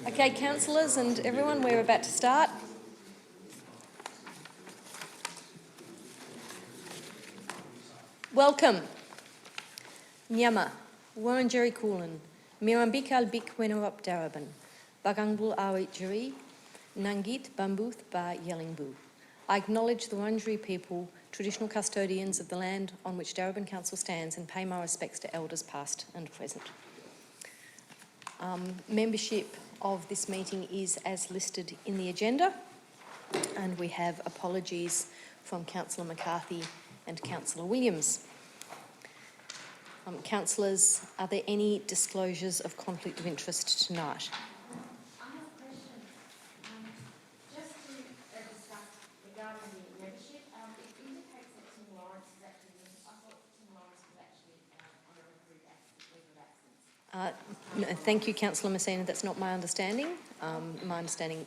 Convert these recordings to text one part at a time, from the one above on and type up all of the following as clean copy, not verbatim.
Okay, councillors and everyone, we're about to start. Welcome. Nyama, Warranjeri Kulin, Mirambikal Bikwenuap Daraban, Bagangbul Awit Jiri, Nangit Bambuth Ba Yellingbu. I acknowledge the Wurundjeri people, traditional custodians of the land on which Darebin Council stands, and pay my respects to elders past and present. Membership of this meeting is as listed in the agenda, and we have apologies from Councillor McCarthy and Councillor Williams. Councillors, are there any disclosures of conflict of interest tonight? I have a question. Just to discuss regarding the membership, it indicates that Tim Lawrence is actually, I thought Tim Lawrence was actually on a leave of absence. No, thank you, Councillor Messina. That's not my understanding. My understanding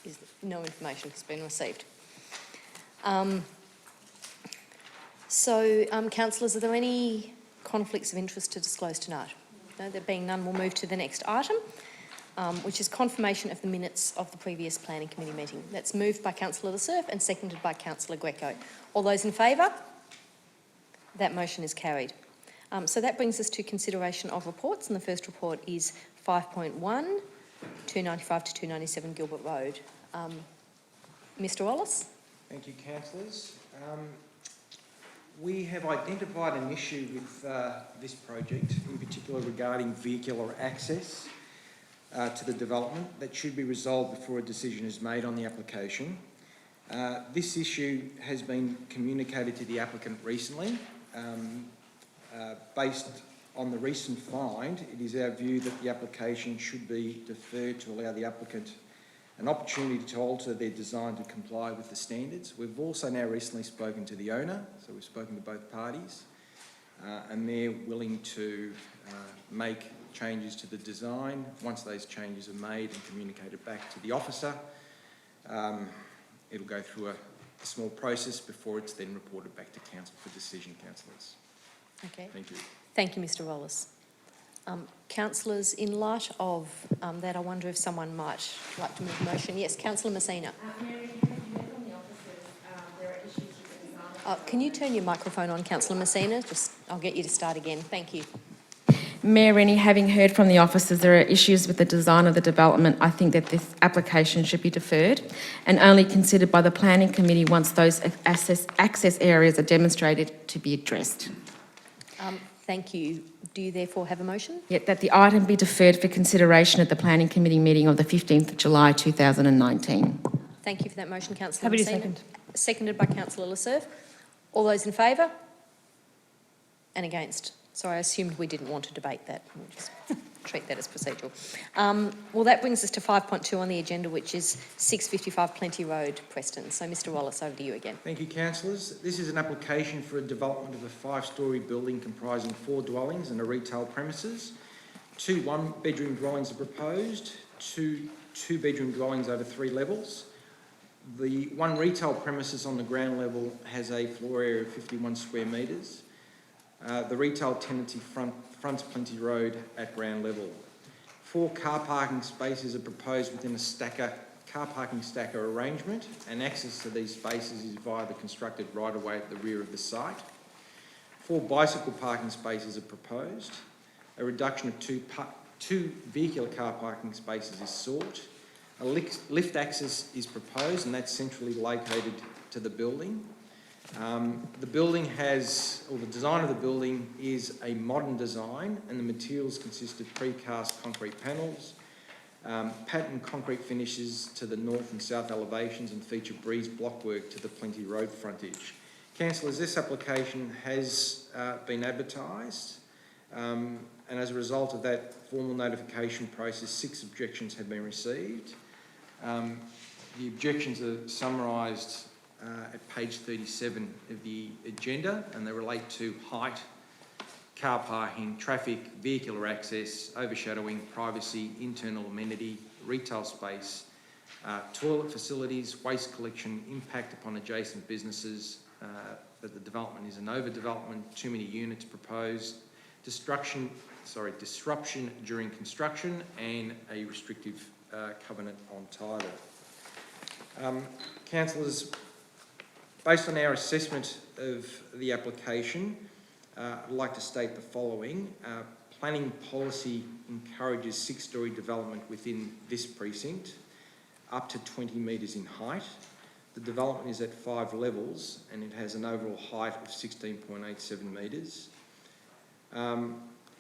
is that no information has been received. Councillors, are there any conflicts of interest to disclose tonight? No, there being none, we'll move to the next item, which is confirmation of the minutes of the previous Planning Committee meeting. That's moved by Councillor Lasserf and seconded by Councillor Greco. All those in favour? That motion is carried. So that brings us to consideration of reports, and the first report is 5.1, 295 to 297 Gilbert Road. Mr Wallace? Thank you, councillors. We have identified an issue with this project, in particular regarding vehicular access to the development that should be resolved before a decision is made on the application. This issue has been communicated to the applicant recently. Based on the recent find, it is our view that the application should be deferred to allow the applicant an opportunity to alter their design to comply with the standards. We've also now recently spoken to the owner, so we've spoken to both parties, and they're willing to make changes to the design. Once those changes are made and communicated back to the officer, it'll go through a small process before it's then reported back to council for decision, councillors. Okay. Thank you. Thank you, Mr Wallace. Councillors, in light of that, I wonder if someone might like to move a motion. Yes, Councillor Messina. Mary, have you heard from the officers? There are issues with the design. Can you turn your microphone on, Councillor Messina? I'll get you to start again. Thank you. Mayor Rennie, having heard from the officers there are issues with the design of the development, I think that this application should be deferred and only considered by the Planning Committee once those access areas are demonstrated to be addressed. Thank you. Do you therefore have a motion? Yet that the item be deferred for consideration at the Planning Committee meeting of the 15th of July 2019. Thank you for that motion, Councillor Happy to Messina. second. Seconded by Councillor Lasserf. All those in favour? And against? Sorry, I assumed we didn't want to debate that. We'll just treat that as procedural. Well, that brings us to 5.2 on the agenda, which is 655 Plenty Road, Preston. So, Mr Wallace, over to you again. Thank you, councillors. This is an application for a development of a 5-storey building comprising 4 dwellings and a retail premises. 2 one-bedroom dwellings are proposed, 2 two-bedroom dwellings over 3 levels. The one retail premises on the ground level has a floor area of 51 square metres. The retail tenancy fronts Plenty Road at ground level. 4 car parking spaces are proposed within a car parking stacker arrangement, and access to these spaces is via the constructed right-of-way at the rear of the site. 4 bicycle parking spaces are proposed. A reduction of 2 vehicular car parking spaces is sought. A lift access is proposed, and that's centrally located to the building. The building the design of the building is a modern design, and the materials consist of precast concrete panels, patterned concrete finishes to the north and south elevations, and feature breeze blockwork to the Plenty Road frontage. Councillors, this application has been advertised, and as a result of that formal notification process, 6 objections have been received. The objections are summarised at page 37 of the agenda, and they relate to height, car parking, traffic, vehicular access, overshadowing, privacy, internal amenity, retail space, toilet facilities, waste collection, impact upon adjacent businesses, that the development is an overdevelopment, too many units proposed, destruction disruption during construction, and a restrictive covenant on title. Councillors, based on our assessment of the application, I'd like to state the following. Planning policy encourages 6-storey development within this precinct, up to 20 metres in height. The development is at 5 levels and it has an overall height of 16.87 metres.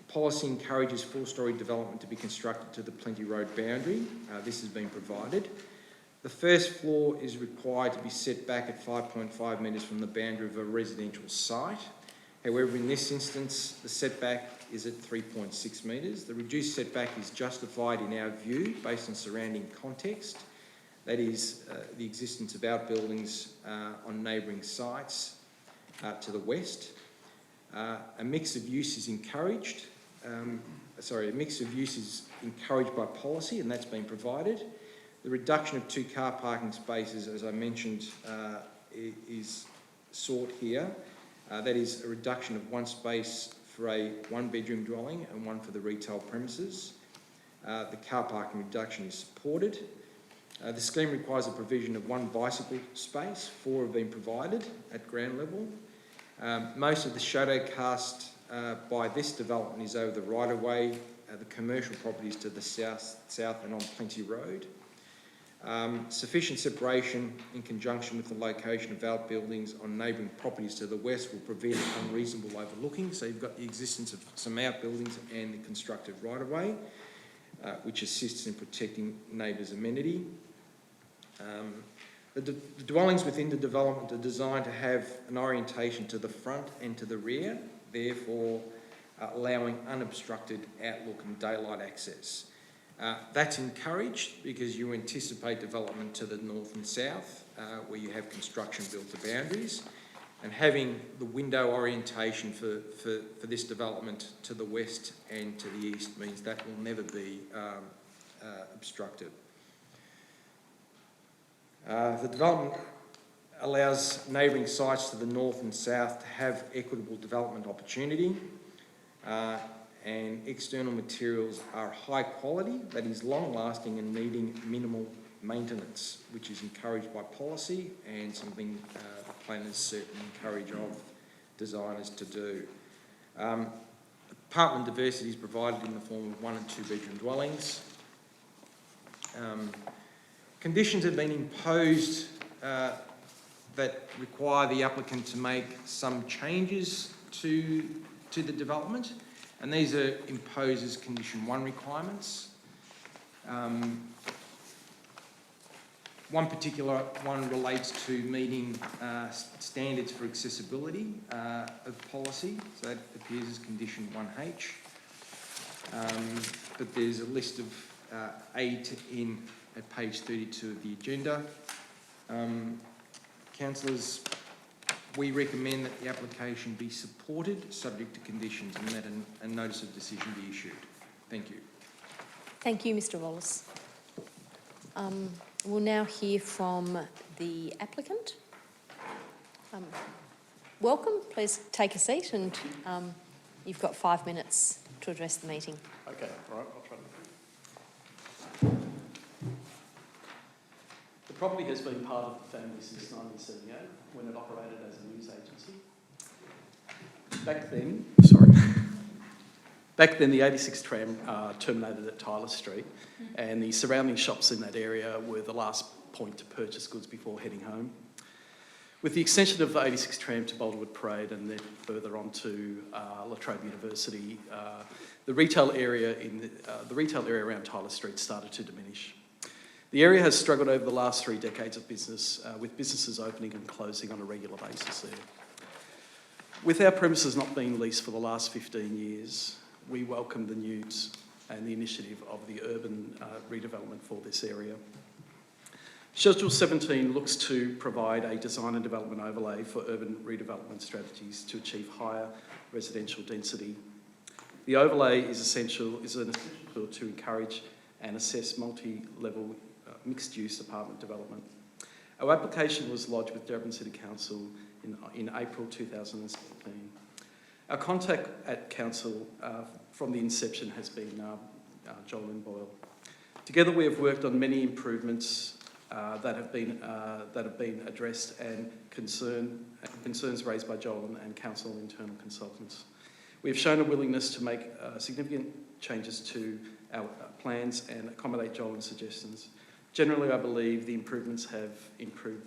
Policy encourages 4-storey development to be constructed to the Plenty Road boundary. This has been provided. The first floor is required to be set back at 5.5 metres from the boundary of a residential site. However, in this instance, the setback is at 3.6 metres. The reduced setback is justified in our view based on surrounding context. That is the existence of outbuildings on neighbouring sites to the west. A mix of use is encouraged. A mix of use is encouraged by policy, and that's been provided. The reduction of 2 car parking spaces, as I mentioned, is sought here. That is a reduction of 1 space for a 1-bedroom dwelling and 1 for the retail premises. The car parking reduction is supported. The scheme requires a provision of 1 bicycle space. 4 have been provided at ground level. Most of the shadow cast by this development is over the right-of-way, the commercial properties to the south and on Plenty Road. Sufficient separation in conjunction with the location of outbuildings on neighbouring properties to the west will prevent unreasonable overlooking. So you've got the existence of some outbuildings and the constructed right-of-way, which assists in protecting neighbours' amenity. The dwellings within the development are designed to have an orientation to the front and to the rear, therefore allowing unobstructed outlook and daylight access. That's encouraged because you anticipate development to the north and south, where you have construction built to boundaries, and having the window orientation for this development to the west and to the east means that will never be obstructed. The development allows neighbouring sites to the north and south to have equitable development opportunity. And external materials are high quality, that is long lasting and needing minimal maintenance, which is encouraged by policy and something the planners certainly encourage of designers to do. Apartment diversity is provided in the form of 1 and 2 bedroom dwellings. Conditions have been imposed that require the applicant to make some changes to the development. And these are imposed as condition 1 requirements. One particular one relates to meeting standards for accessibility of policy, so that appears as condition 1H. But there's a list of aid in at page 32 of the agenda. Councillors, we recommend that the application be supported, subject to conditions, and that a notice of decision be issued. Thank you. Thank you, Mr. Wallace. We'll now hear from the applicant. Welcome, please take a seat, and you've got 5 minutes to address the meeting. Okay, all right, I'll try to. The property has been part of the family since 1978, when it operated as a news agency. Back then, the 86 tram terminated at Tyler Street, and the surrounding shops in that area were the last point to purchase goods before heading home. With the extension of the 86 tram to Boulderwood Parade and then further on to La Trobe University, the retail area around Tyler Street started to diminish. The area has struggled over the last 3 decades of business, with businesses opening and closing on a regular basis there. With our premises not being leased for the last 15 years, we welcome the news and the initiative of the urban redevelopment for this area. Schedule 17 looks to provide a design and development overlay for urban redevelopment strategies to achieve higher residential density. The overlay is an essential tool to encourage and assess multi-level mixed-use apartment development. Our application was lodged with Darebin City Council in April 2017. Our contact at Council from the inception has been Jolyn Boyle. Together we have worked on many improvements that have been addressed and concerns raised by Jolyn and Council internal consultants. We have shown a willingness to make significant changes to our plans and accommodate Jolyn's suggestions. Generally, I believe the improvements have improved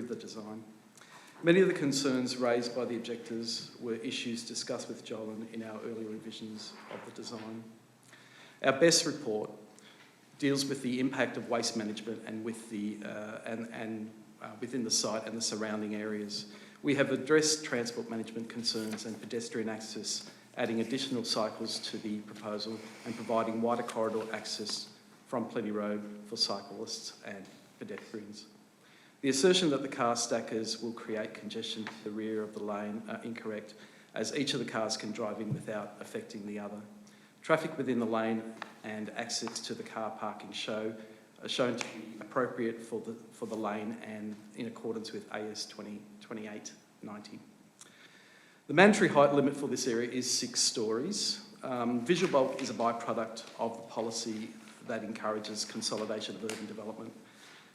the design. Many of the concerns raised by the objectors were issues discussed with Jolyn in our earlier revisions of the design. Our BESS report deals with the impact of waste management and with the within the site and the surrounding areas. We have addressed transport management concerns and pedestrian access, adding additional cycles to the proposal and providing wider corridor access from Plenty Road for cyclists and pedestrians. The assertion that the car stackers will create congestion to the rear of the lane are incorrect, as each of the cars can drive in without affecting the other. Traffic within the lane and access to the car parking are shown to be appropriate for the lane and in accordance with AS 2890. The mandatory height limit for this area is 6 stories. Visual bulk is a byproduct of the policy that encourages consolidation of urban development.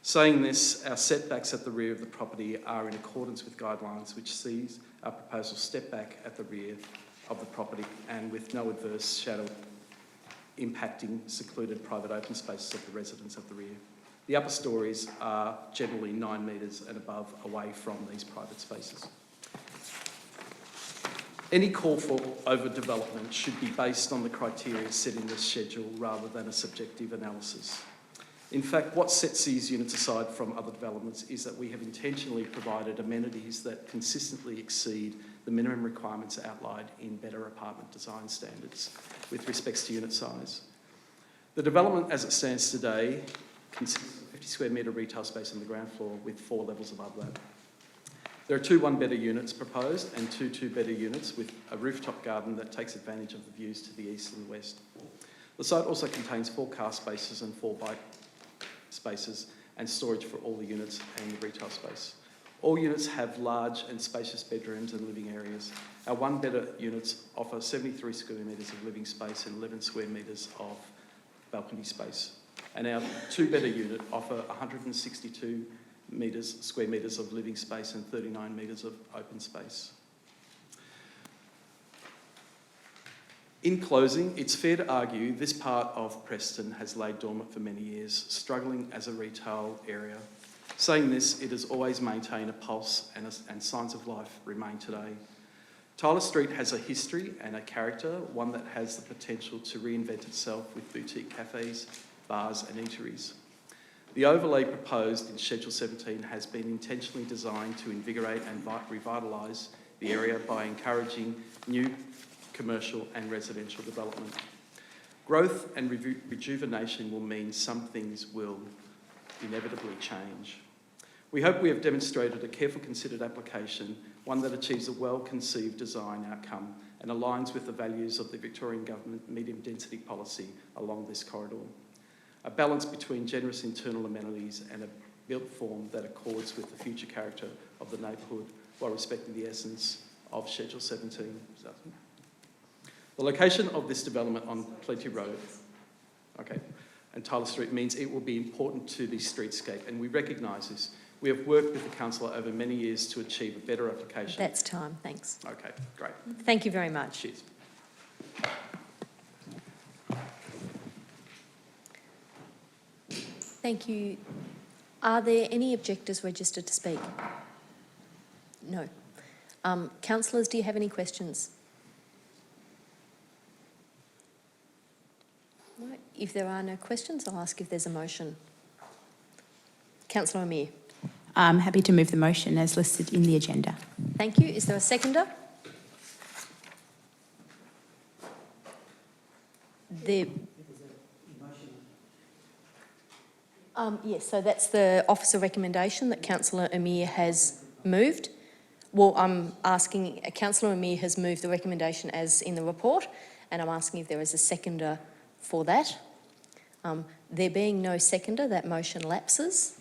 Saying this, our setbacks at the rear of the property are in accordance with guidelines, which sees our proposal step back at the rear of the property and with no adverse shadow impacting secluded private open spaces of the residents at the rear. The upper stories are generally 9 metres and above away from these private spaces. Any call for overdevelopment should be based on the criteria set in the schedule rather than a subjective analysis. In fact, what sets these units aside from other developments is that we have intentionally provided amenities that consistently exceed the minimum requirements outlined in Better Apartment Design Standards with respects to unit size. The development as it stands today consists of 50 square metre retail space on the ground floor with 4 levels above that. There are 2 one-bedder units proposed and 2 two-bedder units with a rooftop garden that takes advantage of the views to the east and west. The site also contains 4 car spaces and 4 bike spaces and storage for all the units and the retail space. All units have large and spacious bedrooms and living areas. Our one-bedder units offer 73 square metres of living space and 11 square metres of balcony space. And our two-bedder unit offer 162 square metres of living space and 39 metres of open space. In closing, it's fair to argue this part of Preston has laid dormant for many years, struggling as a retail area. Saying this, it has always maintained a pulse and signs of life remain today. Tyler Street has a history and a character, one that has the potential to reinvent itself with boutique cafes, bars and eateries. The overlay proposed in Schedule 17 has been intentionally designed to invigorate and revitalise the area by encouraging new commercial and residential development. Growth and rejuvenation will mean some things will inevitably change. We hope we have demonstrated a careful considered application, one that achieves a well-conceived design outcome and aligns with the values of the Victorian Government medium density policy along this corridor. A balance between generous internal amenities and a built form that accords with the future character of the neighbourhood while respecting the essence of Schedule 17. The location of this development on Plenty Road, and Tyler Street means it will be important to the streetscape, and we recognise this. We have worked with the councillor over many years to achieve a better application. That's time, thanks. Okay, great. Thank you very much. Cheers. Thank you. Are there any objectors registered to speak? No. Councillors, do you have any questions? No. If there are no questions, I'll ask if there's a motion. Councillor Amir. I'm happy to move the motion as listed in the agenda. Thank you. Is there a seconder? Yes, so that's the officer recommendation that Councillor Amir has moved. Well, I'm asking, Councillor Amir has moved the recommendation as in the report, and I'm asking if there is a seconder for that. There being no seconder, that motion lapses.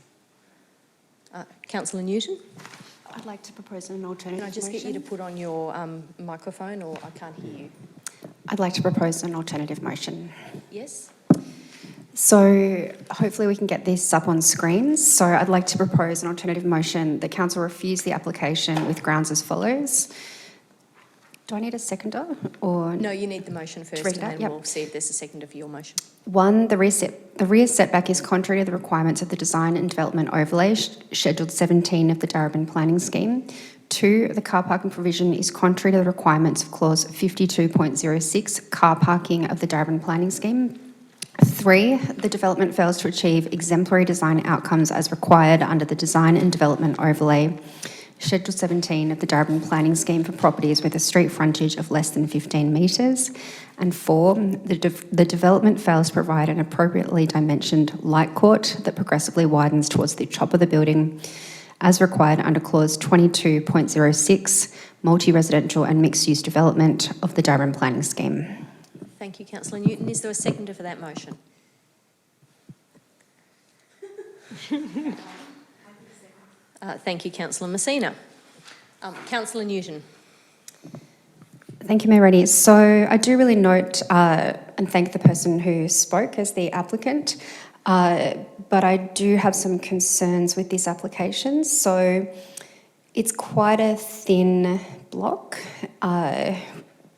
Councillor Newton. I'd like to propose an alternative Can I just motion. get you to put on your microphone, or I can't hear you? I'd like to propose an alternative motion. Yes? So hopefully we can get this up on screens. So I'd like to propose an alternative motion that council refuse the application with grounds as follows. Do I need a seconder or? No, you need the motion first, read and it out? then Yep. we'll see if there's a seconder for your motion. 1, the rear setback is contrary to the requirements of the design and development overlay, scheduled 17 of the Darebin planning scheme. 2, the car parking provision is contrary to the requirements of clause 52.06, car parking of the Darebin planning scheme. 3, the development fails to achieve exemplary design outcomes as required under the design and development overlay, schedule 17 of the Darebin planning scheme for properties with a street frontage of less than 15 metres. And 4, the development fails to provide an appropriately dimensioned light court that progressively widens towards the top of the building as required under clause 22.06, multi-residential and mixed-use development of the Darebin planning scheme. Thank you, Councillor Newton. Is there a seconder for that motion? Thank you, Councillor Messina. Councillor Newton. Thank you, Mayor Reddy. So I do really note and thank the person who spoke as the applicant, but I do have some concerns with this application. So it's quite a thin block.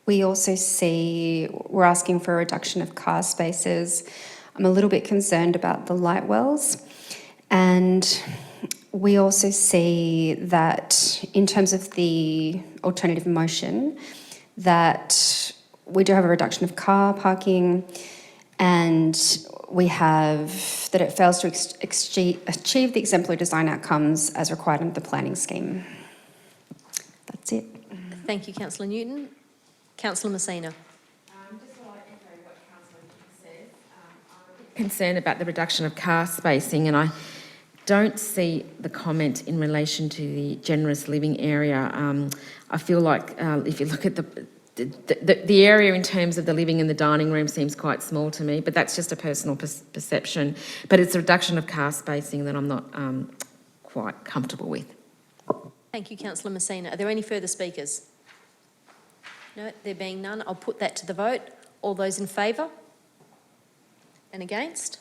We also see we're asking for a reduction of car spaces. I'm a little bit concerned about the light wells. And we also see that in terms of the alternative motion, that we do have a reduction of car parking, and we have that it fails to achieve the exemplary design outcomes as required under the planning scheme. That's it. Thank you, Councillor Newton. Councillor Messina. Just to echo what Councillor Newton said, I'm a bit Concerned about the reduction of car spacing, and I don't see the comment in relation to the generous living area. I feel like if you look at the area in terms of the living and the dining room seems quite small to me, but that's just a personal perception. But it's a reduction of car spacing that I'm not quite comfortable with. Thank you, Councillor Messina. Are there any further speakers? No, there being none, I'll put that to the vote. All those in favour? And against?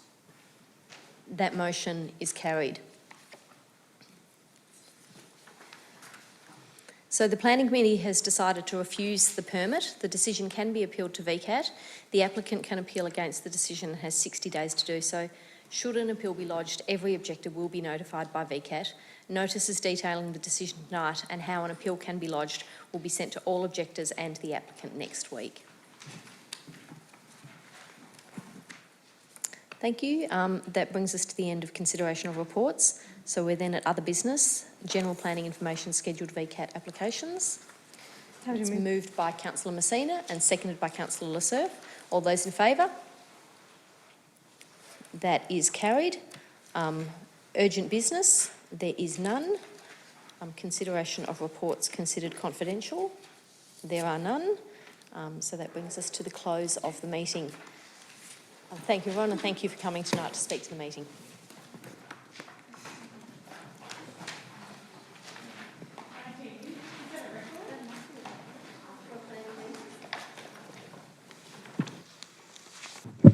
That motion is carried. So the Planning Committee has decided to refuse the permit. The decision can be appealed to VCAT. The applicant can appeal against the decision and has 60 days to do so. Should an appeal be lodged, every objector will be notified by VCAT. Notices detailing the decision tonight and how an appeal can be lodged will be sent to all objectors and the applicant next week. Thank you. That brings us to the end of consideration of reports. So we're then at other business, general planning information scheduled VCAT applications. It's moved by Councillor Messina and seconded by Councillor Lasserf. All those in favour? That is carried. Urgent business, there is none. Consideration of reports considered confidential, there are none. So that brings us to the close of the meeting. Thank you, everyone, and thank you for coming tonight to speak to the meeting.